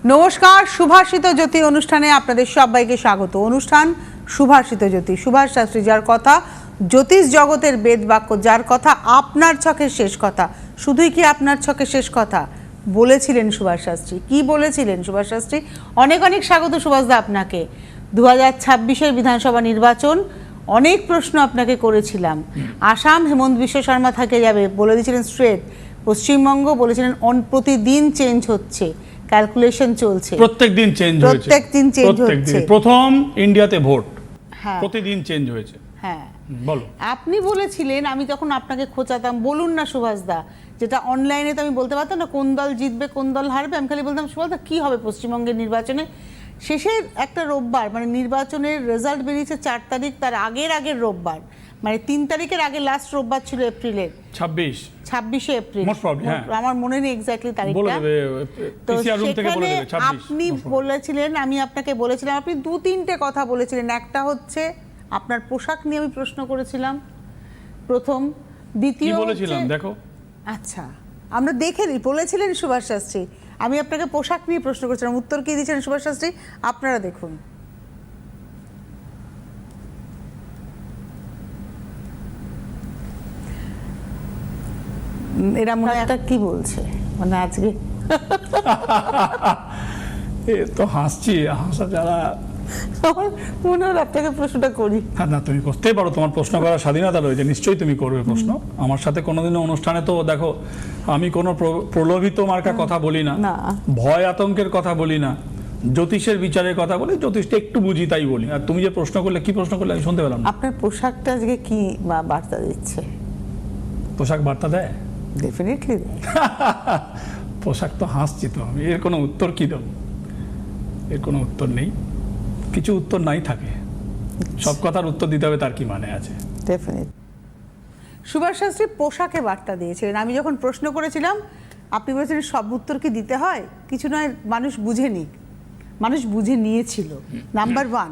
নমস্কার, সুভাষিত জ্যোতি অনুষ্ঠানে আপনাদের সবাইকে স্বাগত। অনুষ্ঠান সুভাষিত জ্যোতি। সুভাষ শাস্ত্রী, যার কথা জ্যোতিষ জগতের বেদ বাক্য, যার কথা আপনার ছকের শেষ কথা। শুধুই কি আপনার ছকের শেষ কথা বলেছিলেন সুভাষ শাস্ত্রী? কি বলেছিলেন সুভাষ শাস্ত্রী? অনেক অনেক স্বাগত সুভাষদা আপনাকে। 2026-এর বিধানসভা নির্বাচন, অনেক প্রশ্ন আপনাকে করেছিলাম। আসাম হেমন্ত বিশ্ব শর্মা থেকে যাবে বলে দিয়েছিলেন স্ট্রেট। পশ্চিমবঙ্গ বলেছিলেন প্রতিদিন চেঞ্জ হচ্ছে, ক্যালকুলেশন চলছে, প্রত্যেকদিন চেঞ্জ হয়েছে, প্রত্যেকদিন চেঞ্জ হচ্ছে। প্রথম ইন্ডিয়াতে ভোট, হ্যাঁ প্রতিদিন চেঞ্জ হয়েছে। হ্যাঁ, বলো। আপনি বলেছিলেন, আমি যখন আপনাকে খোঁচাতাম, বলুন না সুভাষদা, যেটা অনলাইনে তো আমি বলতে পারতাম না কোন দল জিতবে কোন দল হারবে, আমি খালি বলতাম সুভাষদা কি হবে পশ্চিমবঙ্গের নির্বাচনে। শেষের একটা রোববার, মানে নির্বাচনের রেজাল্ট বেরিয়েছে 4 তারিখ, তার আগের রোববার, মানে 3 তারিখের আগে লাস্ট রোববার ছিল এপ্রিলের 26শে এপ্রিল। আমার মনে নেই এক্স্যাক্টলি তারিখটা। তো সেখানে আপনি বলেছিলেন, আমি আপনাকে বলেছিলাম, আপনি 2-3টে কথা বলেছিলেন। একটা হচ্ছে আপনার পোশাক নিয়ে আমি প্রশ্ন করেছিলাম প্রথম, দ্বিতীয় বলেছিলাম দেখো। আচ্ছা, আমরা দেখে নিই। বলেছিলেন সুভাষ শাস্ত্রী, আমি আপনাকে পোশাক নিয়ে প্রশ্ন করেছিলাম, উত্তর কি দিয়েছিলেন সুভাষ শাস্ত্রী আপনারা দেখুন। এরা মনে একটা কি বলছে, মানে আজকে তো হাসছি, হাসা যারা আমার মনে হলো আপনাকে প্রশ্নটা করি। না, তুমি করতেই পারো, তোমার প্রশ্ন করার স্বাধীনতা রয়েছে, নিশ্চয়ই তুমি করবে প্রশ্ন। আমার সাথে কোনোদিনও অনুষ্ঠানে তো দেখো আমি কোনো প্রলোভিত মার্কা কথা বলি না, ভয় আতঙ্কের কথা বলি না, জ্যোতিষের বিচারের কথা বলি, জ্যোতিষটা একটু বুঝি তাই বলি। আর তুমি যে প্রশ্ন করলে, কি প্রশ্ন করলে আমি শুনতে পেলাম না। আপনার পোশাকটা আজকে কি বার্তা দিচ্ছে? পোশাক বার্তা দেয়? ডেফিনেটলি পোশাক তো হাসছি তো আমি, এর কোনো উত্তর কি দেব? এর কোনো উত্তর নেই, কিছু উত্তর নাই থাকে, সব কথার উত্তর দিতে হবে, তার কি মানে আছে? ডেফিনেট। সুভাষ শাস্ত্রী পোশাকে বার্তা দিয়েছিলেন। আমি যখন প্রশ্ন করেছিলাম আপনি বলেছিলেন সব উত্তর কি দিতে হয়, কিছু নয়, মানুষ বুঝে নিক। মানুষ বুঝে নিয়েছিল, নাম্বার 1।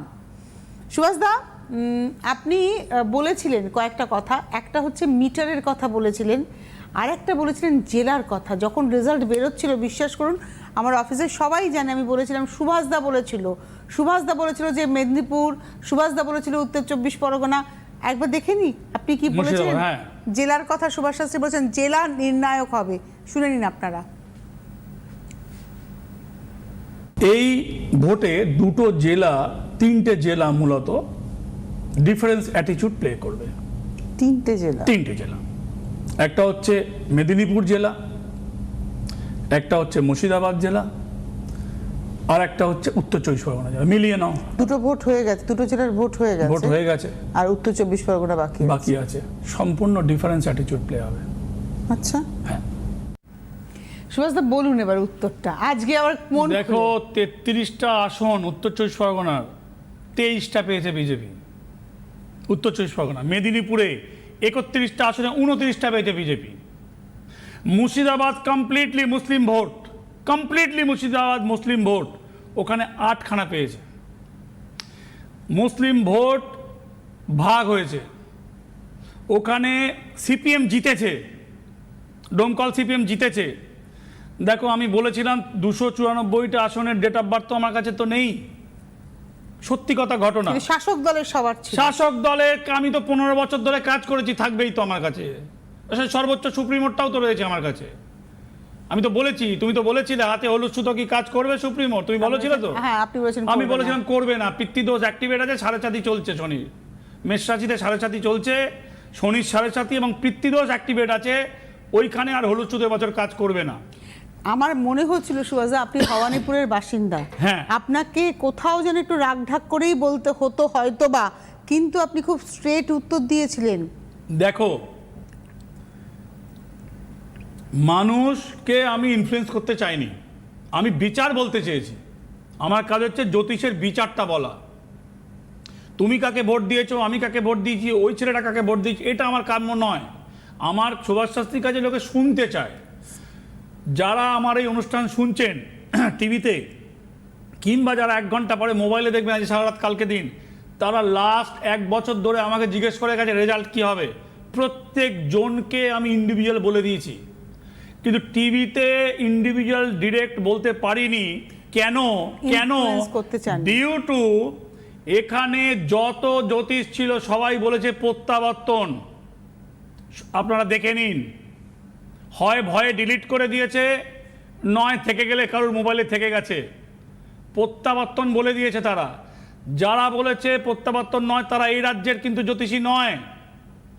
সুভাষদা, আপনি বলেছিলেন কয়েকটা কথা। একটা হচ্ছে মিটারের কথা বলেছিলেন, আর একটা বলেছিলেন জেলার কথা। যখন রেজাল্ট বেরোচ্ছিল, বিশ্বাস করুন আমার অফিসে সবাই জানে, আমি বলেছিলাম সুভাষদা বলেছিল যে মেদিনীপুর, সুভাষদা বলেছিল উত্তর 24 পরগনা। একবার দেখে নি আপনি কি বলেছিলেন জেলার কথা। সুভাষ শাস্ত্রী বলেছেন জেলা নির্ণায়ক হবে, শুনে নিন আপনারা। এই ভোটে দুটো জেলা, 3টে জেলা মূলত ডিফারেন্স অ্যাটিটিউড প্লে করবে। 3টে জেলা, একটা হচ্ছে মেদিনীপুর জেলা, একটা হচ্ছে মুর্শিদাবাদ জেলা, আর একটা হচ্ছে উত্তর 24 পরগনা জেলা। মিলিয়ে নাও, দুটো ভোট হয়ে গেছে, দুটো জেলার ভোট হয়ে গেছে, আর উত্তর 24 পরগনা বাকি আছে। সম্পূর্ণ ডিফারেন্স অ্যাটিটিউড প্লে হবে। আচ্ছা, হ্যাঁ। সুভাষদা বলুন এবার উত্তরটা। আজকে আবার দেখো, 33টা আসন উত্তর 24 পরগনার, 23টা পেয়েছে বিজেপি। উত্তর 24 পরগনা, মেদিনীপুরে 31টা আসনে 29টা পেয়েছে বিজেপি। মুর্শিদাবাদ কমপ্লিটলি মুসলিম ভোট, ওখানে 8খানা পেয়েছে। মুসলিম ভোট ভাগ হয়েছে, ওখানে সিপিএম জিতেছে, ডোমকল সিপিএম জিতেছে। দেখো, আমি বলেছিলাম 294টা আসনের ডেট অফ বার্থ তো আমার কাছে তো নেই, সত্যি কথা, ঘটনা। শাসক দলের সবার ছিল, শাসক দলের আমি তো 15 বছর ধরে কাজ করেছি, থাকবেই তো আমার কাছে। সর্বোচ্চ সুপ্রিমোরটাও তো রয়েছে আমার কাছে। আমি তো বলেছি, তুমি তো বলেছিলে হাতে হলুদ সুতো কি কাজ করবে সুপ্রিমোর, তুমি বলেছিলে তো। হ্যাঁ, আপনি বলেছেন। আমি বলেছিলাম করবে না। পিতৃদোষ অ্যাক্টিভেট আছে, সাড়ে সাতি চলছে শনি, মেষ রাশিতে সাড়ে সাতি চলছে, শনির সাড়ে সাতি এবং পিতৃদোষ অ্যাক্টিভেট আছে, ওইখানে আর হলুদ সুতো এবছর কাজ করবে না। আমার মনে হচ্ছিল সুভাষদা আপনি ভবানীপুরের বাসিন্দা, হ্যাঁ, আপনাকে কোথাও যেন একটু রাগঢাক করেই বলতে হতো হয়তো বা, কিন্তু আপনি খুব স্ট্রেট উত্তর দিয়েছিলেন। দেখো, মানুষকে আমি ইনফ্লুয়েন্স করতে চাইনি, আমি বিচার বলতে চেয়েছি। আমার কাজ হচ্ছে জ্যোতিষের বিচারটা বলা। তুমি কাকে ভোট দিয়েছো, আমি কাকে ভোট দিয়েছি, ওই ছেলেটা কাকে ভোট দিয়েছি, এটা আমার কাম্য নয়। আমার সুভাষ শাস্ত্রীর কাছে লোকে শুনতে চায়। যারা আমার এই অনুষ্ঠান শুনছেন টিভিতে, কিংবা যারা 1 ঘন্টা পরে মোবাইলে দেখবেন আজ সারা রাত কালকে দিন, তারা লাস্ট 1 বছর ধরে আমাকে জিজ্ঞেস করে গেছে রেজাল্ট কী হবে। প্রত্যেক জনকে আমি ইন্ডিভিজুয়াল বলে দিয়েছি, কিন্তু টিভিতে ইন্ডিভিজুয়াল ডিরেক্ট বলতে পারিনি কেন Influence করতে চান। ডিউ টু এখানে যত জ্যোতিষ ছিল সবাই বলেছে প্রত্যাবর্তন। আপনারা দেখে নিন, হয় ভয়ে ডিলিট করে দিয়েছে, নয় থেকে গেলে কারোর মোবাইলে থেকে গেছে। প্রত্যাবর্তন বলে দিয়েছে তারা। যারা বলেছে প্রত্যাবর্তন নয় তারা এই রাজ্যের কিন্তু জ্যোতিষী নয়,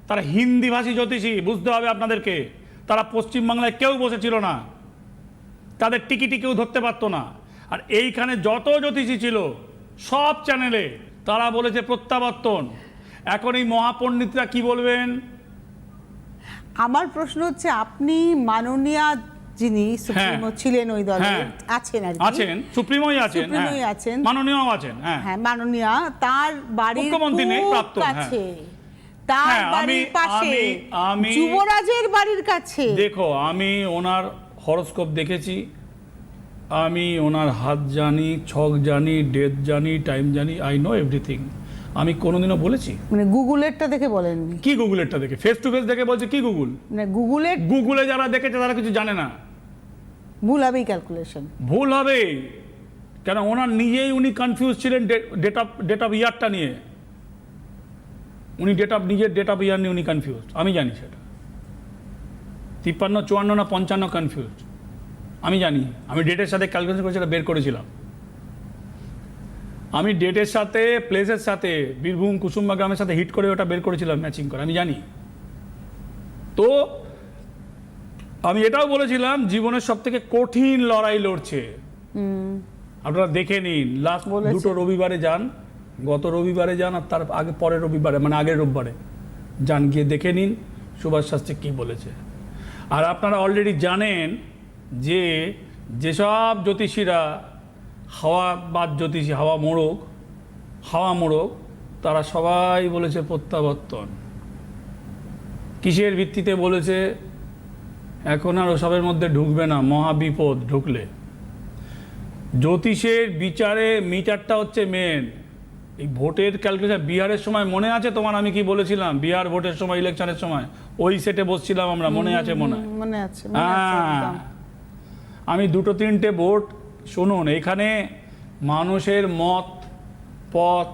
তারা হিন্দিভাষী জ্যোতিষী। বুঝতে হবে আপনাদেরকে, তারা পশ্চিমবাংলায় কেউ বসেছিল না, তাদের টিকিটি কেউ ধরতে পারতো না। আর এইখানে যত জ্যোতিষী ছিল সব চ্যানেলে তারা বলেছে প্রত্যাবর্তন। এখন এই মহাপণ্ডিতরা কি বলবেন? আমার প্রশ্ন হচ্ছে, আপনি মাননীয়া যিনি সুপ্রিমো ছিলেন ওই দলে, আছেন আর কি, আছেন, সুপ্রিমোই আছেন, সুপ্রিমোই আছেন, মাননীয় আছেন, হ্যাঁ মাননীয়া, তার বাড়ির মুখ্যমন্ত্রী নেই, খুব প্রাক্তন, কাছে, তার বাড়ির পাশে, আমি যুবরাজের বাড়ির কাছে। দেখো, আমি ওনার হরোস্কোপ দেখেছি, আমি ওনার হাত জানি, ছক জানি, ডেট জানি, টাইম জানি, আই নো এভরিথিং। আমি কোনোদিনও বলেছি? মানে গুগলেরটা দেখে বলেননি? কি গুগলেরটা দেখে? ফেস টু ফেস দেখে বলছে কি গুগল? মানে গুগলে যারা দেখেছে তারা কিছু জানে না। ভুল হবেই, ক্যালকুলেশন ভুল হবে কেন? ওনার নিজেই উনি কনফিউজ ছিলেন ডেট অফ ইয়ারটা নিয়ে। উনি নিজের ডেট অফ ইয়ার নিয়ে উনি কনফিউজ, আমি জানি সেটা। 53, 54 না 55 কনফিউজ, আমি জানি। আমি ডেটের সাথে ক্যালকুলেশন করে সেটা বের করেছিলাম। আমি ডেটের সাথে, প্লেসের সাথে, বীরভূম কুসুম্বা গ্রামের সাথে হিট করে ওটা বের করেছিলাম, ম্যাচিং করে, আমি জানি। তো আমি এটাও বলেছিলাম জীবনের সব থেকে কঠিন লড়াই লড়ছে। আপনারা দেখে নিন, লাস্ট দুটো রবিবারে যান, গত রবিবারে যান আর তার আগে পরের রবিবারে, মানে আগের রোববারে যান, গিয়ে দেখে নিন সুভাষ শাস্ত্রী কী বলেছে। আর আপনারা অলরেডি জানেন যে যেসব জ্যোতিষীরা হাওয়াবাদ জ্যোতিষী, হাওয়া মোড়ক, তারা সবাই বলেছে প্রত্যাবর্তন। কিসের ভিত্তিতে বলেছে? এখন আর ওসবের মধ্যে ঢুকবে না, মহাবিপদ ঢুকলে। জ্যোতিষের বিচারে মিটারটা হচ্ছে মেন। এই ভোটের ক্যালকুলেশন, বিহারের সময় মনে আছে তোমার আমি কি বলেছিলাম? বিহার ভোটের সময়, ইলেকশনের সময় ওই সেটে বসছিলাম আমরা, মনে আছে? মনে আছে। আমি 2-3টে ভোট, শুনুন, এখানে মানুষের মত পথ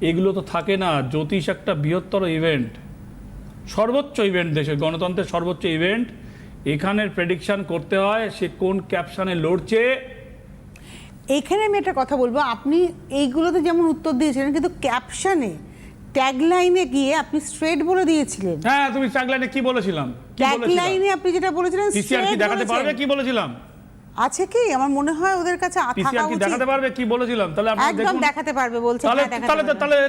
এগুলো তো থাকে না। জ্যোতিষ একটা বৃহত্তর ইভেন্ট, সর্বোচ্চ ইভেন্ট, দেশের গণতন্ত্রের সর্বোচ্চ ইভেন্ট। এখানের প্রেডিকশন করতে হয় সে কোন ক্যাপশনে লড়ছে। এইখানে আমি একটা কথা বলবো, আপনি এইগুলোতে যেমন উত্তর দিয়েছিলেন, কিন্তু ক্যাপশনে, ট্যাগলাইনে গিয়ে আপনি স্ট্রেট বলে দিয়েছিলেন। হ্যাঁ, তুমি ট্যাগলাইনে কি বলেছিলাম? ট্যাগলাইনে আপনি যেটা বলেছিলেন, পিসিআর কি দেখাতে পারবে কি বলেছিলাম? আছে কি? আমার মনে হয় ওদের কাছে পিসিআর কি দেখাতে পারবে কি বলেছিলাম? তাহলে আপনারা একদম দেখুন, দেখাতে পারবে বলছে।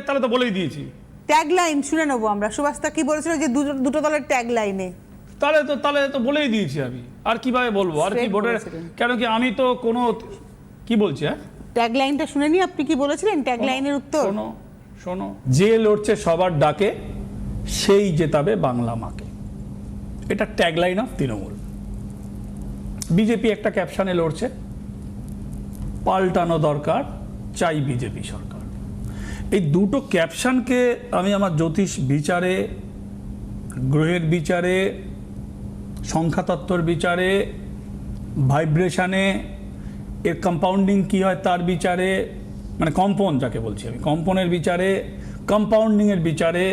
তাহলে তো বলেই দিয়েছি। ট্যাগলাইন শুনে নেবো আমরা। সুভাষদা কি বলেছিল যে দুটো দলের ট্যাগলাইনে? তাহলে তো বলেই দিয়েছি আমি, আর কিভাবে বলবো? আর কি ভোটের, কেন কি আমি তো কোনো কি বলছি? হ্যাঁ, ট্যাগলাইনটা শুনে নি, আপনি কি বলেছিলেন ট্যাগলাইনের উত্তর? শোনো, যে লড়ছে সবার ডাকে সেই জেতাবে বাংলা মাকে। এটা ট্যাগলাইন অফ তৃণমূল। বিজেপি একটা ক্যাপশনে লড়ছে, পাল্টানো দরকার, চাই বিজেপি সরকার। এই দুটো ক্যাপশনকে আমি আমার জ্যোতিষ বিচারে, গ্রহের বিচারে, সংখ্যাতত্ত্বর বিচারে, ভাইব্রেশনে, এর কম্পাউন্ডিং কী হয় তার বিচারে, মানে কম্পন যাকে বলছি আমি, কম্পনের বিচারে, কম্পাউন্ডিংয়ের বিচারে,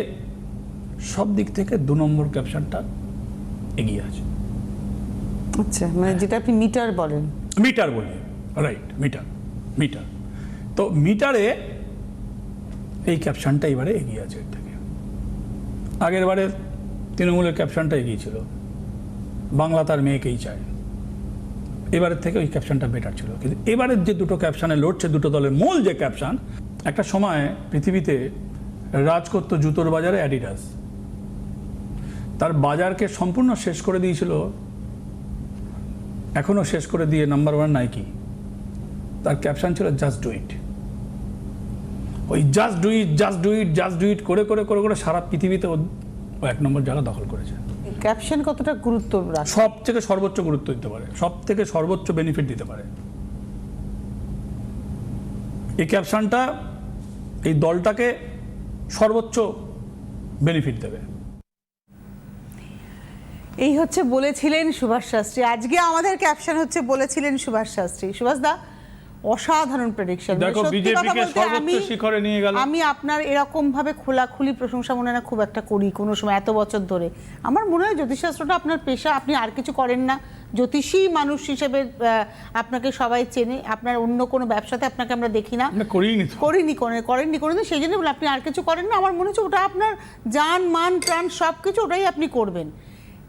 সব দিক থেকে 2 নম্বর ক্যাপশনটা এগিয়ে আছে। আচ্ছা, মানে যেটা আপনি মিটার বলেন। মিটার বলি, রাইট, মিটার। তো মিটারে এই ক্যাপশনটা এবারে এগিয়ে আছে এর থেকে। আগের বারে তৃণমূলের ক্যাপশনটা এগিয়ে ছিল, বাংলা তার মেয়েকেই চায়। এবারের থেকে ওই ক্যাপশনটা বেটার ছিল। কিন্তু এবারের যে দুটো ক্যাপশনে লড়ছে, দুটো দলের মূল যে ক্যাপশন, একটা সময় পৃথিবীতে রাজ করত জুতোর বাজারে অ্যাডিডাস। তার বাজারকে সম্পূর্ণ শেষ করে দিয়েছিল, এখনও শেষ করে দিয়ে নাম্বার 1 নাইকি। তার ক্যাপশন ছিল জাস্ট ডু ইট। ওই জাস্ট ডু ইট করে করে করে করে সারা পৃথিবীতে ও 1 নম্বর জায়গা দখল করেছে। ক্যাপশন কতটা গুরুত্ব রাখে? সব থেকে সর্বোচ্চ গুরুত্ব দিতে পারে, সব থেকে সর্বোচ্চ বেনিফিট দিতে পারে। এই ক্যাপশনটা এই দলটাকে সর্বোচ্চ বেনিফিট দেবে। এই হচ্ছে বলেছিলেন সুভাষ শাস্ত্রী। আজকে আমাদের ক্যাপশন হচ্ছে বলেছিলেন সুভাষ শাস্ত্রী। সুভাষদা, অসাধারণ প্রেডিকশন। দেখো বিজেপি কে সর্বোচ্চ শিখরে নিয়ে গেল। আমি আপনার এরকম ভাবে খোলাখুলি প্রশংসা মনে হয় না খুব একটা করি কোনো সময় এত বছর ধরে। আমার মনে হয় জ্যোতিষশাস্ত্রটা আপনার পেশা, আপনি আর কিছু করেন না, জ্যোতিষী মানুষ হিসেবে আপনাকে সবাই চেনে, আপনার অন্য কোনো ব্যবসাতে আপনাকে আমরা দেখি না, করেননি কোনোদিন, সেই জন্য বলে আপনি আর কিছু করেন না। আমার মনে হচ্ছে ওটা আপনার জান মান প্রাণ সব কিছু ওটাই আপনি করবেন।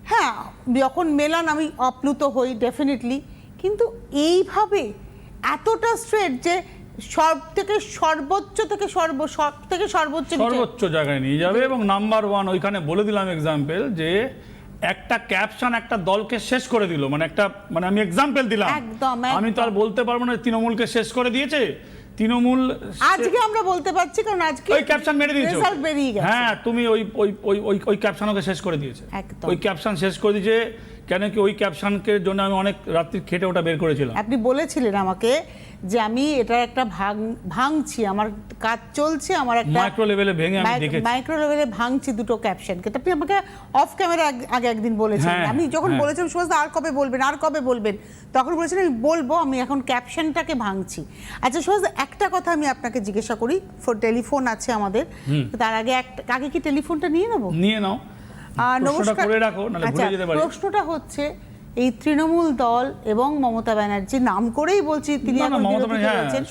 হ্যাঁ, যখন মেলান আমি আপ্লুত হই ডেফিনেটলি, কিন্তু এইভাবে এতটা স্ট্রেট যে সব থেকে সর্বোচ্চ থেকে সর্বোচ্চ জায়গায় নিয়ে যাবে এবং নাম্বার 1 ওইখানে বলে দিলাম এক্সাম্পল যে একটা ক্যাপশন একটা দলকে শেষ করে দিল, মানে আমি এক্সাম্পল দিলাম, আমি তো আর বলতে পারবো না তৃণমূলকে শেষ করে দিয়েছে। তৃণমূল আজকে আমরা বলতে পারছি কারণ আজকে ওই ক্যাপশন মেরে দিয়েছো, রেজাল্ট বেরিয়ে গেছে। হ্যাঁ, তুমি ওই ক্যাপশনকে শেষ করে দিয়েছে, ওই ক্যাপশন শেষ করে দিয়েছে। কেন কি ওই ক্যাপশনকে জন্য আমি অনেক রাত্রি খেটে ওটা বের করেছিলাম। আপনি বলেছিলেন আমাকে যে আমি এটার একটা ভাঙছি, আমার কাজ চলছে, আমার একটা মাইক্রো লেভেলে ভেঙে আমি দেখেছি, মাইক্রো লেভেলে ভাঙছি দুটো ক্যাপশন। কিন্তু আপনি আমাকে অফ ক্যামেরা আগে একদিন বলেছিলেন, আমি যখন বলেছিলাম সুভাষ আর কবে বলবেন, তখন বলেছিলেন আমি বলবো, আমি এখন ক্যাপশনটাকে ভাঙছি। আচ্ছা সুভাষ, একটা কথা আমি আপনাকে জিজ্ঞাসা করি, টেলিফোন আছে আমাদের, তার আগে কি টেলিফোনটা নিয়ে নাও? নমস্কার, প্রশ্নটা হচ্ছে এই তৃণমূল দল এবং মমতা ব্যানার্জি, নাম করেই বলছি, তিনি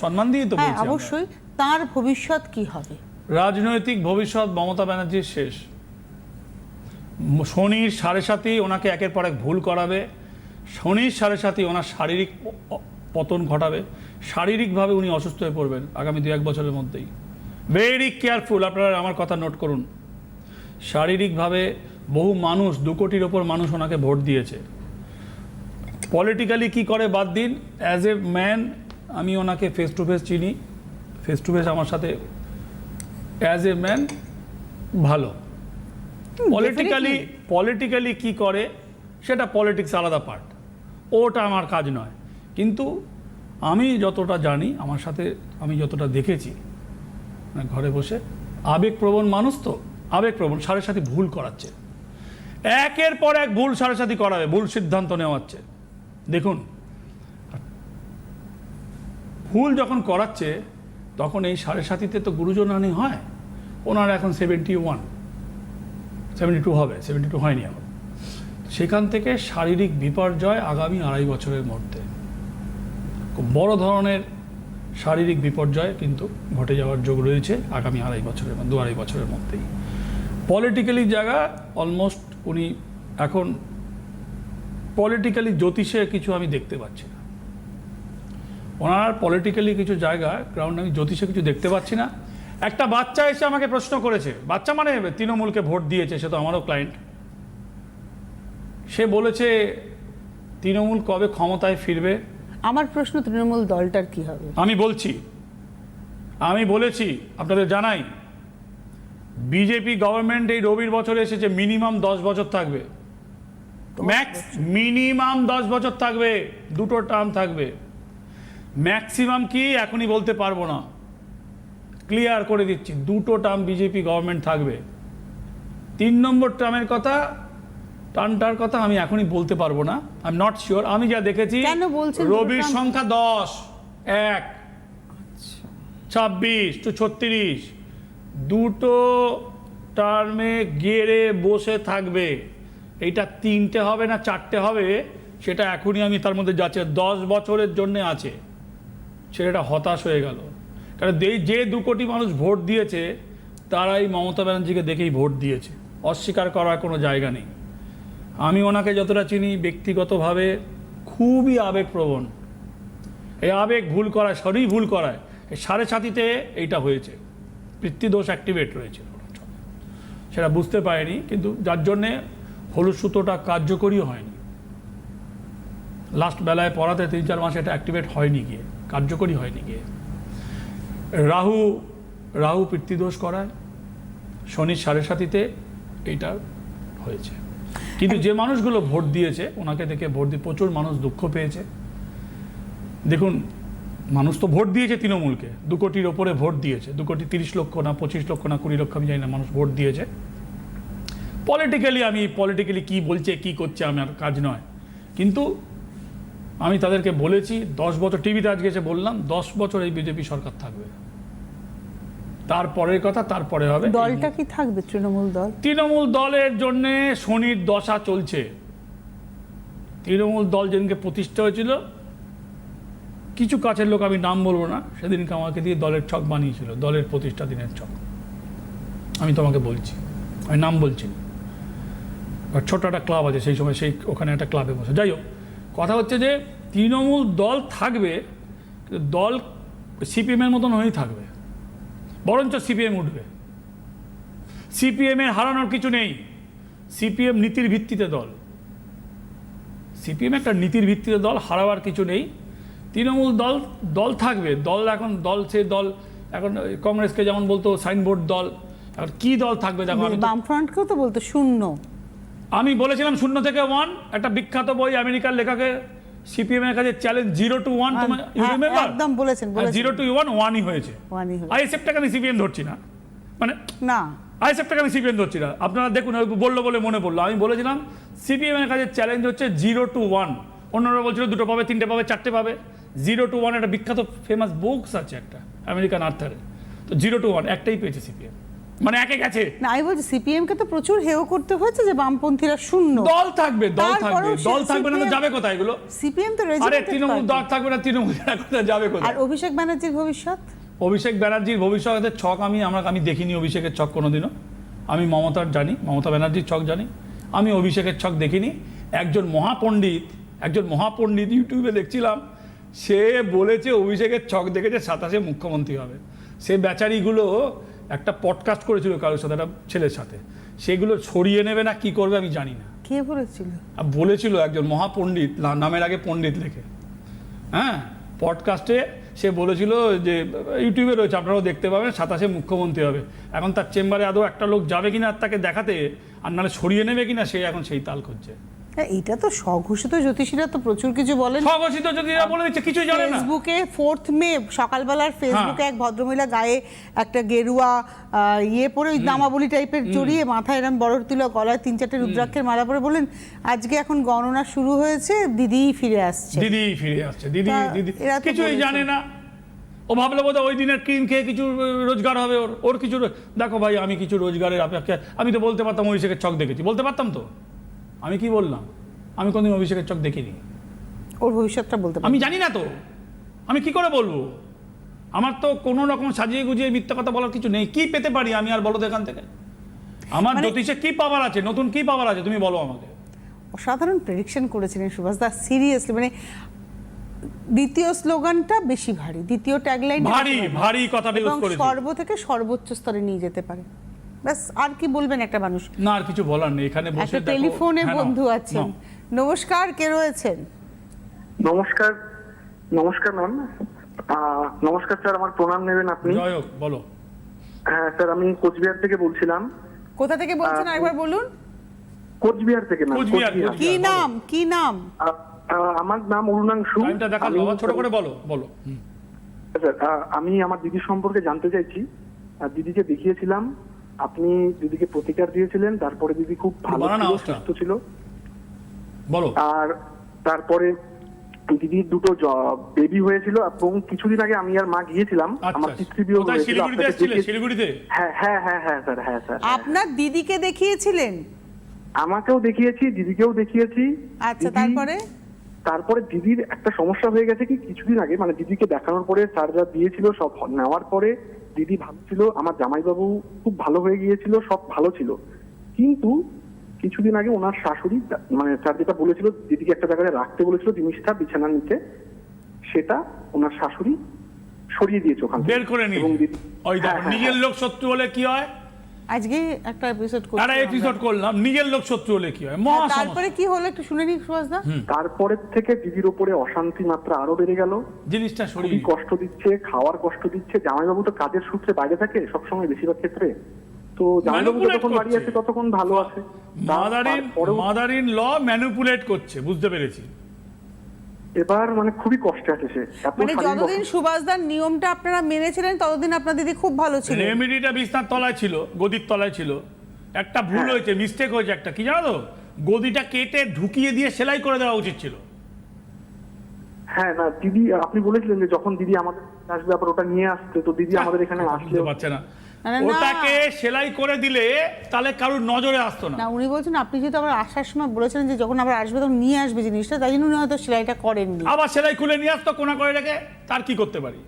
সম্মান দিয়ে তো বলছি, অবশ্যই তার ভবিষ্যৎ কি হবে? রাজনৈতিক ভবিষ্যৎ মমতা ব্যানার্জির শেষ। শনির 7.5 ওনাকে একের পর এক ভুল করাবে, শনির 7.5 ওনার শারীরিক পতন ঘটাবে, শারীরিকভাবে উনি অসুস্থ হয়ে পড়বেন আগামী 2-1 বছরের মধ্যেই। ভেরি কেয়ারফুল, আপনারা আমার কথা নোট করুন। শারীরিকভাবে বহু মানুষ, 2 কোটির ওপর মানুষ ওনাকে ভোট দিয়েছে। পলিটিক্যালি কি করে বাদ দিন, অ্যাজ এ ম্যান আমি ওনাকে ফেস টু ফেস চিনি, ফেস টু ফেস আমার সাথে অ্যাজ এ ম্যান ভালো। পলিটিক্যালি কি করে সেটা পলিটিক্স আলাদা পার্ট, ওটা আমার কাজ নয়। কিন্তু আমি যতটা জানি, আমার সাথে আমি যতটা দেখেছি, ঘরে বসে আবেগপ্রবণ মানুষ, তো আবেগপ্রবণ 7.5 ভুল করাচ্ছে, একের পর এক ভুল 7.5 করাবে, ভুল সিদ্ধান্ত নেওয়া হচ্ছে। দেখুন, ভুল যখন করাচ্ছে তখন এই 7.5-তে তো গুরুজনহানি হয়। ওনার এখন 72 হবে, 72 হয়নি এখন। সেখান থেকে শারীরিক বিপর্যয় আগামী 2.5 বছরের মধ্যে, খুব বড় ধরনের শারীরিক বিপর্যয় কিন্তু ঘটে যাওয়ার যোগ রয়েছে আগামী 2-2.5 বছরের মধ্যেই। পলিটিক্যালি জায়গা অলমোস্ট উনি এখন পলিটিক্যালি জ্যোতিষে কিছু আমি দেখতে পাচ্ছি না, ওনার পলিটিক্যালি কিছু জায়গা গ্রাউন্ড আমি জ্যোতিষে কিছু দেখতে পাচ্ছি না। একটা বাচ্চা এসে আমাকে প্রশ্ন করেছে, বাচ্চা মানে তৃণমূলকে ভোট দিয়েছে, সে তো আমারও ক্লায়েন্ট, সে বলেছে তৃণমূল কবে ক্ষমতায় ফিরবে। আমার প্রশ্ন, তৃণমূল দলটার কি হবে? আমি বলেছি আপনাদের জানাই, বিজেপি গভর্নমেন্ট এই রবির বছরে এসেছে, মিনিমাম 10 বছর থাকবে, মিনিমাম 10 বছর থাকবে, 2টো টার্ম থাকবে, ম্যাক্সিমাম কি এখনই বলতে পারবো না, ক্লিয়ার করে দিচ্ছি, 2টো টার্ম বিজেপি গভর্নমেন্ট থাকবে। 3 নম্বর টার্মের কথা, টার্মটার কথা আমি এখনই বলতে পারবো না, আই এম নট শিওর। আমি যা দেখেছি রবির সংখ্যা 10, 1, 26 to 36, 2টো টার্মে গেড়ে বসে থাকবে। এইটা 3টে হবে না 4টে হবে, সেটা এখনই আমি তার মধ্যে যাচ্ছে, 10 বছরের জন্য আছে। ছেলেটা হতাশ হয়ে গেল, কারণ যে 2 কোটি মানুষ ভোট দিয়েছে তারাই মমতা ব্যানার্জিকে দেখেই ভোট দিয়েছে, অস্বীকার করার কোনো জায়গা নেই। আমি ওনাকে যতটা চিনি ব্যক্তিগতভাবে খুবই আবেগপ্রবণ, এই আবেগ ভুল করায়, শরীর ভুল করায়, এই 7.5-তে এইটা হয়েছে, পিতৃদোষ অ্যাক্টিভেট রয়েছে, সেটা বুঝতে পারেনি, কিন্তু যার জন্যে হলুদ সুতোটা কার্যকরীও হয়নি। লাস্ট বেলায় পড়াতে 3-4 মাস এটা অ্যাক্টিভেট হয়নি গিয়ে, কার্যকরী হয়নি গিয়ে। রাহু পিতৃদোষ করায়, শনির 7.5-তে এইটা হয়েছে। কিন্তু যে মানুষগুলো ভোট দিয়েছে ওনাকে দেখে ভোট দিয়ে প্রচুর মানুষ দুঃখ পেয়েছে। দেখুন, মানুষ তো ভোট দিয়েছে তৃণমূলকে, 2 কোটির ওপরে ভোট দিয়েছে, 2 কোটি 30 লক্ষ না 25 লক্ষ না 20 লক্ষ আমি জানি না, মানুষ ভোট দিয়েছে। পলিটিক্যালি কি বলছে কি করছে আমার কাজ নয়, কিন্তু আমি তাদেরকে বলেছি 10 বছর, টিভিতে আজকে এসে বললাম 10 বছর এই বিজেপি সরকার থাকবে, তারপরের কথা তারপরে হবে। দলটা কি থাকবে তৃণমূল দল? তৃণমূল দলের জন্য শনির দশা চলছে। তৃণমূল দল যেদিনকে প্রতিষ্ঠা হয়েছিল, কিছু কাছের লোক, আমি নাম বলবো না, সেদিনকে আমাকে দিয়ে দলের ছক বানিয়েছিল, দলের প্রতিষ্ঠা দিনের ছক। আমি তোমাকে বলছি, আমি নাম বলছি না। ছোট একটা ক্লাব আছে সেই সময়, সেই ওখানে একটা ক্লাবে বসে। যাই হোক, কথা হচ্ছে যে তৃণমূল দল থাকবে, দল সিপিএমের মতন হয়েই থাকবে, বরঞ্চ সিপিএম উঠবে। সিপিএমের হারানোর কিছু নেই। সিপিএম নীতির ভিত্তিতে দল, সিপিএম একটা নীতির ভিত্তিতে দল, হারাবার কিছু নেই। তৃণমূল দল দল থাকবে, দল এখন দল, সে দল এখন কংগ্রেসকে যেমন বলতো সাইনবোর্ড দল, এখন কি দল থাকবে দেখো। বামফ্রন্টকেও তো বলতো শূন্য। আমি বলেছিলাম 0 থেকে 1, একটা বিখ্যাত বই আমেরিকার লেখকের, সিপিএম এর কাছে চ্যালেঞ্জ 0 to 1, তোমার একদম বলেছেন 0 to 1 1ই হয়েছে। আইএসএফটাকে আমি সিপিএম ধরছি না, মানে না, আইএসএফটাকে আমি সিপিএম ধরছি না। আপনারা দেখুন, বললো বলে মনে পড়লো, আমি বলেছিলাম সিপিএম এর কাছে চ্যালেঞ্জ হচ্ছে 0 to 1। অন্যরা বলছিল 2টো পাবে, 3টে পাবে, 4টে পাবে। 0 to 1 একটা বিখ্যাত ফেমাস বুকস আছে একটা আমেরিকান আর্থারের, তো 0 to 1 একটাই পেয়েছে সিপিএম, মানে একে গেছে না। আমি বলছি সিপিএম কে তো প্রচুর হেয় করতে হয়েছে যে বামপন্থীরা শূন্য। দল থাকবে, দল থাকবে, দল থাকবে না তো যাবে কোথায় এগুলো? সিপিএম তো আরে তৃণমূল দল থাকবে না, তৃণমূল কোথায় যাবে কোথায়? আর অভিষেক ব্যানার্জির ভবিষ্যৎ, অভিষেক ব্যানার্জির ভবিষ্যতের ছক আমি দেখিনি অভিষেকের ছক কোনোদিনও। আমি মমতার জানি, মমতা ব্যানার্জির ছক জানি, আমি অভিষেকের ছক দেখিনি। একজন মহাপণ্ডিত ইউটিউবে দেখছিলাম, সে বলেছে অভিষেকের ছক দেখেছে 27-এ মুখ্যমন্ত্রী হবে। সে বেচারিগুলো একটা পডকাস্ট করেছিল কারোর সাথে, একটা ছেলের সাথে, সেগুলো ছড়িয়ে নেবে না কি করবে আমি জানি না। কে বলেছিল? বলেছিল একজন মহাপণ্ডিত, নামের আগে পণ্ডিত লেখে, হ্যাঁ, পডকাস্টে সে বলেছিল যে, ইউটিউবে রয়েছে আপনারাও দেখতে পাবেন, 27-এ মুখ্যমন্ত্রী হবে। এখন তার চেম্বারে আদৌ একটা লোক যাবে কিনা তাকে দেখাতে, আর নাহলে ছড়িয়ে নেবে কিনা, সে এখন সেই তাল করছে। এটা তো স্বঘোষিত জ্যোতিষীরা তো প্রচুর কিছু বলেন। স্বঘোষিত জ্যোতিষীরা বলে দিচ্ছে, কিছু জানে না। ফেসবুকে 4th মে সকালবেলার ফেসবুকে এক ভদ্রমহিলা গায়ে একটা গেরুয়া পরে ওই নামাবলী টাইপের জড়িয়ে, মাথায় এরকম বড় তিলক, গলায় 3-4টে রুদ্রাক্ষের মালা পরে বলেন আজকে এখন গণনা শুরু হয়েছে, দিদি ফিরে আসছে। দিদি কিছুই জানে না। ও ভাবলো বোধহয় ওই দিনের ক্রিম খেয়ে কিছু রোজগার হবে ওর কিছু। দেখো ভাই, আমি কিছু রোজগারের অপেক্ষায়, আমি তো বলতে পারতাম অভিষেকের ছক দেখেছি, বলতে পারতাম তো। আমি কি বললাম? আমি কোনদিন অভিষেকের চোখ দেখিনি। ওর ভবিষ্যৎটা বলতে আমি জানি না তো, আমি কি করে বলবো? আমার তো কোনো রকম সাজিয়ে গুজিয়ে মিথ্যা কথা বলার কিছু নেই। কি পেতে পারি আমি, আর বলো তো এখান থেকে? আমার জ্যোতিষে কি পাওয়ার আছে, নতুন কি পাওয়ার আছে তুমি বলো আমাকে। অসাধারণ প্রেডিকশন করেছিলেন সুভাষ দা, সিরিয়াসলি। মানে দ্বিতীয় স্লোগানটা বেশি ভারী, দ্বিতীয় ট্যাগলাইন ভারী কথাটা ইউজ করেছি, সর্ব থেকে সর্বোচ্চ স্তরে নিয়ে যেতে পারে। বাস, আর কি বলবেন একটা মানুষ? না, আর কিছু বলার নেই। এখানে বসে একটা টেলিফোনে বন্ধু আছেন। নমস্কার, কে রয়েছেন? নমস্কার ম্যাম। নমস্কার স্যার, আমার প্রণাম নেবেন আপনি। জয় হোক, বলো। হ্যাঁ স্যার, আমি কোচবিহার থেকে বলছিলাম। কোথা থেকে বলছেন একবার বলুন? কোচবিহার থেকে। না, কি নাম? আমার নাম অরুণাংশু। টাইমটা দেখাও বাবা, ছোট করে বলো। স্যার, আমি আমার দিদির সম্পর্কে জানতে চাইছি। দিদিকে দেখিয়েছিলাম, আপনি দিদিকে প্রতিকার দিয়েছিলেন, তারপরে দিদি খুব ভালো ছিল, সুস্থ ছিল। বলো। আর তারপরে দিদির 2টো বেবি হয়েছিল, এবং কিছুদিন আগে আমি আর মা গিয়েছিলাম, আমার পিতৃবিয়োগ হয়েছিল। শিলিগুড়িতে? হ্যাঁ স্যার। আপনার দিদিকে দেখিয়েছিলেন? আমাকেও দেখিয়েছি, দিদিকেও দেখিয়েছি। আচ্ছা, তারপরে দিদির একটা সমস্যা হয়ে গেছে কি, কিছুদিন আগে মানে দিদিকে দেখানোর পরে স্যার যা দিয়েছিল সব নেওয়ার পরে দিদি ভালো ছিল, আমার জামাইবাবু খুব ভালো হয়ে গিয়েছিল, সব ভালো ছিল। কিন্তু কিছুদিন আগে ওনার শাশুড়ি, মানে স্যার যেটা বলেছিল দিদিকে একটা জায়গায় রাখতে বলেছিল জিনিসটা বিছানার নিচে, সেটা ওনার শাশুড়ি সরিয়ে দিয়েছে ওখান থেকে, বের করে নিয়ে। ওই দেখো, নিজের লোক শত্রু হলে কি হয়? আজকে একটা এপিসোড করলাম, নিজের লোক শত্রু হলে কি হয়। তারপরে কি হলো একটু শুনে নিন সুভাষ দা। তারপরে থেকে দিদির উপরে অশান্তি মাত্রা আরো বেড়ে গেল, জিনিসটা খুবই কষ্ট দিচ্ছে, খাওয়ার কষ্ট দিচ্ছে। জামাইবাবু তো কাজের সূত্রে বাইরে থাকে সবসময়, বেশিরভাগ ক্ষেত্রে। তো জামাইবাবু যতক্ষণ বাড়ি আছে ততক্ষণ ভালো আছে। মাদার ইন ল ম্যানিপুলেট করছে, বুঝতে পেরেছি। এবার মানে খুবই কষ্টে আছে সে। মানে যতদিন সুভাষদার নিয়মটা আপনারা মেনেছিলেন ততদিন আপনার দিদি খুব ভালো ছিল। রেমেডিটা বিছনার তলায় ছিল, গদির তলায় ছিল। একটা ভুল হয়েছে, মিস্টেক হয়েছে একটা, কি জানো তো? গদিটা কেটে ঢুকিয়ে দিয়ে সেলাই করে দেওয়া উচিত ছিল। হ্যাঁ না দিদি, আপনি বলেছিলেন যে যখন দিদি আমাদের আসবে আবার ওটা নিয়ে আসতে, তো দিদি আমাদের এখানে আসলে বুঝতে পারছে না, না, না, ওটাকে সেলাই করে দিলে তাহলে কারোর নজরে আসতো না। না উনি বলছেন আপনি যেহেতু আবার আসার সময় বলেছিলেন যে যখন আবার আসবে তখন নিয়ে আসবে জিনিসটা, তাই জন্য উনি হয়তো সেলাইটা করেননি। আবার সেলাই খুলে নিয়ে আসতো কোনা করে রেখে, তার কি করতে পারি?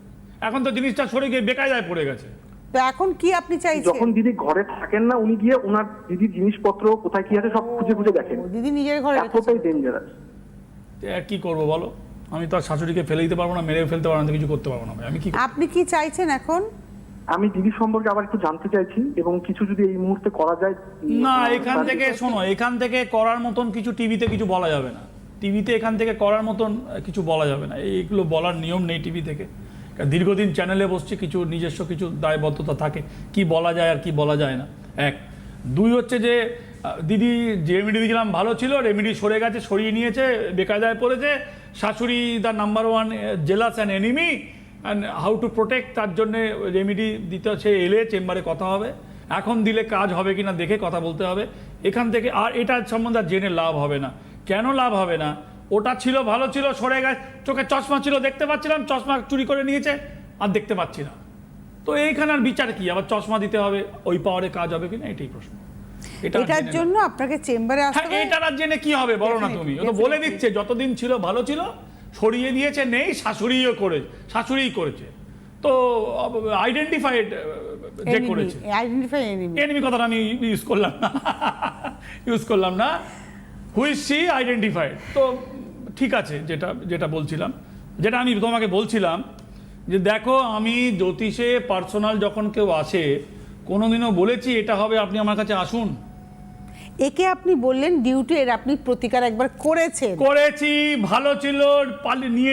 এখন তো জিনিসটা সরে গিয়ে বেকায়দায় পড়ে গেছে। তো এখন কি আপনি চাইছেন? যখন দিদি ঘরে থাকেন না, উনি গিয়ে ওনার দিদির জিনিসপত্র কোথায় কি আছে সব খুঁজে খুঁজে দেখেন। ও, দিদি নিজের ঘরে রেখেছেন। এতটাই ডেঞ্জারাস। কি করবো বলো, আমি তো আর শাশুড়িকে ফেলে দিতে পারবো না, মেরে ফেলতে পারবো না, কিছু করতে পারবো না। আমি কি আপনি কি চাইছেন এখন? আমি দিদির সম্পর্কে আবার একটু জানতে চাইছি, এবং কিছু যদি এই মুহূর্তে করা যায়। না, এখান থেকে শোনো, এখান থেকে করার মতন কিছু টিভিতে কিছু বলা যাবে না। টিভিতে এখান থেকে করার মতন কিছু বলা যাবে না, এইগুলো বলার নিয়ম নেই টিভি থেকে। দীর্ঘদিন চ্যানেলে বসছি, কিছু নিজস্ব কিছু দায়বদ্ধতা থাকে, কি বলা যায় আর কি বলা যায় না। এক, দুই হচ্ছে যে দিদি যে রেমেডি দিয়েছিলাম ভালো ছিল, রেমেডি সরে গেছে, সরিয়ে নিয়েছে, বেকায়দায় পড়েছে। শাশুড়ি the number one jealous and enemy, and how to protect, তার জন্যে রেমেডি দিতে হচ্ছে। এলে চেম্বারে কথা হবে, এখন দিলে কাজ হবে কিনা দেখে কথা বলতে হবে এখান থেকে। আর এটার সম্বন্ধে জেনে লাভ হবে না। কেন লাভ হবে না? ওটা ছিল ভালো ছিল, সরে গেছে। চোখে চশমা ছিল, দেখতে পাচ্ছিলাম, চশমা চুরি করে নিয়েছে, আর দেখতে পাচ্ছি না। তো এইখানে আর বিচার কি? আবার চশমা দিতে হবে, ওই পাওয়ারে কাজ হবে কিনা, এটাই প্রশ্ন। এটার জন্য আপনাকে চেম্বারে আসতে হবে। এটার আর জেনে কি হবে বলো না তুমি? ও তো বলে দিচ্ছে যতদিন ছিল ভালো ছিল, সরিয়ে দিয়েছে, নেই, শাশুড়িই করেছে। তো আইডেন্টিফাইড যে করেছে, আইডেন্টিফাই এনিমি। এনিমি কথাটা আমি ইউজ করলাম না, হুইজ সি আইডেন্টিফাইড। তো ঠিক আছে, যেটা বলছিলাম, যেটা আমি তোমাকে বলছিলাম যে দেখো, আমি জ্যোতিষে পার্সোনাল যখন কেউ আসে, কোনোদিনও বলেছি এটা হবে, আপনি আমার কাছে আসুন? একে আপনি বললেন ডিউটি, এর আপনি প্রতিকার একবার করেছি, ভালো ছিল,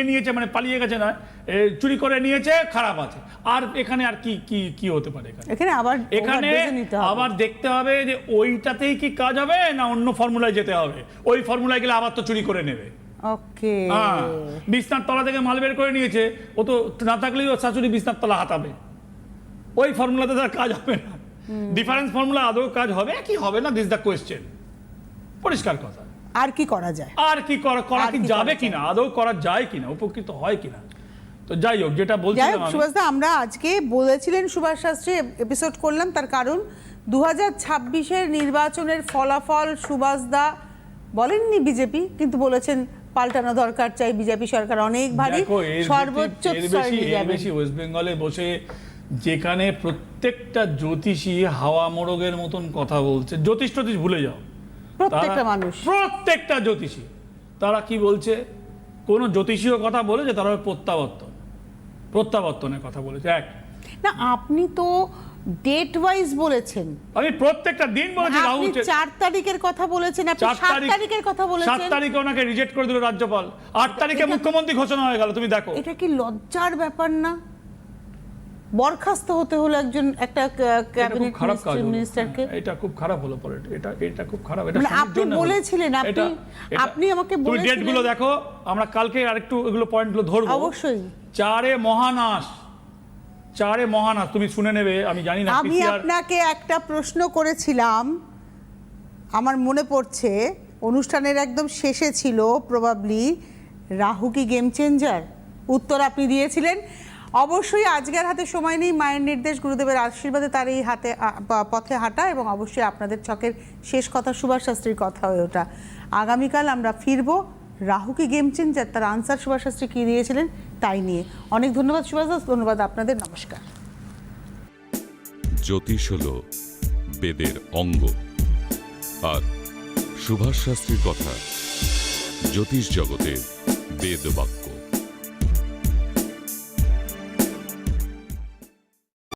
নিয়েছে, মানে পালিয়ে গেছে না, চুরি করে নিয়েছে, খারাপ আছে। আর এখানে আর কি হতে পারে? এখানে আবার দেখতে হবে যে ওইটাতেই কি কাজ হবে না অন্য ফর্মুলায় যেতে হবে। ওই ফর্মুলায় গেলে আবার তো চুরি করে নেবে। ওকে, বিছনার তলা থেকে মাল বের করে নিয়েছে, ও তো না থাকলেই ওর শাশুড়ি বিছনার তলা হাতাবে। ওই ফর্মুলাতে তার কাজ হবে না। ডিফারেন্স ফর্মুলা আদৌ কাজ হবে কি হবে না, দিস দ্য কোয়েশ্চেন। পরিষ্কার কথা। আর কি করা যায়? আর কি করা কি যাবে কিনা, আদৌ করা যায় কিনা, উপকৃত হয় কিনা। তো যাই হোক, যেটা বলছিলাম সুভাষদা, আমরা আজকে বলেছিলেন সুভাষ শাস্ত্রী এপিসোড করলাম, তার কারণ 2026-এর নির্বাচনের ফলাফল সুভাষদা বলেননি বিজেপি, কিন্তু বলেছেন পাল্টানো দরকার, চাই বিজেপি সরকার অনেক ভারী, সর্বোচ্চ বেশি ওয়েস্ট বেঙ্গলে বসে যেখানে প্রত্যেকটা জ্যোতিষী হাওয়া মোড়গের মতন কথা বলছে। জ্যোতিষ ভুলে যাও, প্রত্যেকটা জ্যোতিষী তারা কি বলছে? কোন জ্যোতিষীয় কথা বলেছে? তারা প্রত্যাবর্তনের কথা বলেছে। এক না, আপনি তো ডেট ওয়াইজ বলেছেন। আমি প্রত্যেকটা দিন বলেছি। আপনি 4 তারিখের কথা বলেছেন, আপনি 7 তারিখের কথা বলেছেন। 7 তারিখে ওনাকে রিজেক্ট করে দিল রাজ্যপাল, 8 তারিখে মুখ্যমন্ত্রী ঘোষণা হয়ে গেল। তুমি দেখো, এটা কি লজ্জার ব্যাপার না? বরখাস্ত হতে হলো একটা ক্যাবিনেট মিনিস্টারকে। এটা খুব খারাপ হলো পরে, এটা খুব খারাপ। এটা আপনি বলেছিলেন, আপনি আমাকে বলেছিলেন। তুমি ডেটগুলো দেখো, আমরা কালকে আরেকটু এগুলো পয়েন্টগুলো ধরবো। অবশ্যই। 4 মহানাস তুমি শুনে নেবে, আমি জানি না। আমি আপনাকে একটা প্রশ্ন করেছিলাম, আমার মনে পড়ছে অনুষ্ঠানের একদম শেষে ছিল, প্রবাবলি রাহু কি গেম চেঞ্জার? উত্তর আপনি দিয়েছিলেন। অবশ্যই আজকের হাতে সময় নেই, মায়ের নির্দেশ, গুরুদেবের আশীর্বাদে তার এই পথে হাঁটা, এবং অবশ্যই আপনাদের ছকের শেষ কথা সুভাষ শাস্ত্রীর কথা হয়ে ওঠা। আগামীকাল আমরা ফিরবো রাহু কি গেম চেঞ্জার, তার আনসার সুভাষ শাস্ত্রী কী দিয়েছিলেন তাই নিয়ে। অনেক ধন্যবাদ সুভাষ দাস, ধন্যবাদ আপনাদের, নমস্কার। জ্যোতিষ হল বেদের অঙ্গ, আর সুভাষ শাস্ত্রীর কথা জ্যোতিষ জগতের বেদ বাক্য।